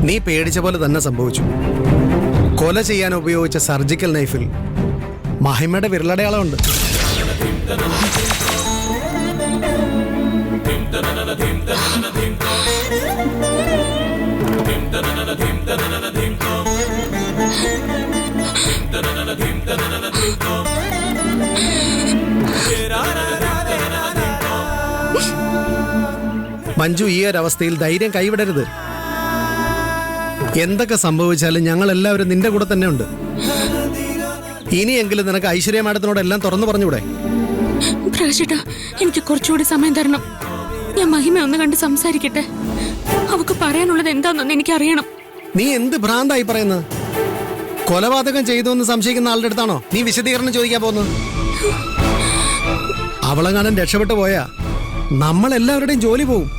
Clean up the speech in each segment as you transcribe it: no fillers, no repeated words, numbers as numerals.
നീ പേടിച്ച പോലെ തന്നെ സംഭവിച്ചു. കൊല ചെയ്യാൻ ഉപയോഗിച്ച സർജിക്കൽ നൈഫിൽ മഹിമയുടെ വിരലടയാളമുണ്ട്. മഞ്ജു, ഈ ഒരവസ്ഥയിൽ ധൈര്യം കൈവിടരുത്. എന്തൊക്കെ സംഭവിച്ചാലും ഞങ്ങൾ എല്ലാവരും നിന്റെ കൂടെ തന്നെ ഉണ്ട്. ഇനിയെങ്കിലും നിനക്ക് ഐശ്വര്യ മാഡത്തിനോട് എല്ലാം തുറന്നു പറഞ്ഞൂടെ? പ്രകാശേട്ടാ, എനിക്ക് കുറച്ചുകൂടി സമയം തരണം. ഞാൻ മഹിമ ഒന്ന് കണ്ട് സംസാരിക്കട്ടെ. അവക്ക് പറയാനുള്ളത് എന്താണെന്ന് എനിക്കറിയണം. നീ എന്ത് ഭ്രാന്തായി പറയുന്നത്? കൊലപാതകം ചെയ്തു എന്ന് സംശയിക്കുന്ന ആളുടെ അടുത്താണോ നീ വിശദീകരണം ചോദിക്കാൻ പോകുന്നത്? അവളെങ്ങാനും രക്ഷപ്പെട്ടു പോയാ നമ്മളെല്ലാവരുടെയും ജോലി പോവും.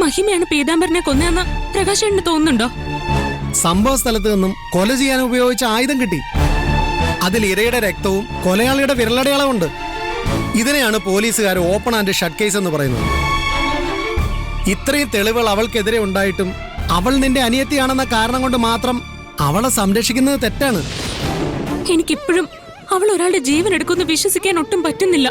മഹിമയാണ് പീതാംബരനെ കൊന്നതെന്ന് പ്രകാശേട്ടന് തോന്നുന്നുണ്ടോ? സംഭവ സ്ഥലത്ത് നിന്നും കൊല ചെയ്യാൻ ഉപയോഗിച്ച ആയുധം കിട്ടി. അതിൽ ഇരയുടെ രക്തവും കൊലയാളിയുടെ വിരലടയാളമുണ്ട്. ഇതിനെയാണ് പോലീസുകാർ ഓപ്പൺ ആൻഡ് ഷട്ട് കേസ് എന്ന് പറയുന്നത്. ഇത്രയും തെളിവുകൾ അവൾക്കെതിരെ ഉണ്ടായിട്ടും അവൾ നിന്റെ അനിയത്തിയാണെന്ന കാരണം കൊണ്ട് മാത്രം അവളെ സംരക്ഷിക്കുന്നത് തെറ്റാണ്. എനിക്കിപ്പോഴും അവൾ ഒരാളുടെ ജീവൻ എടുക്കുമെന്ന് വിശ്വസിക്കാൻ ഒട്ടും പറ്റുന്നില്ല.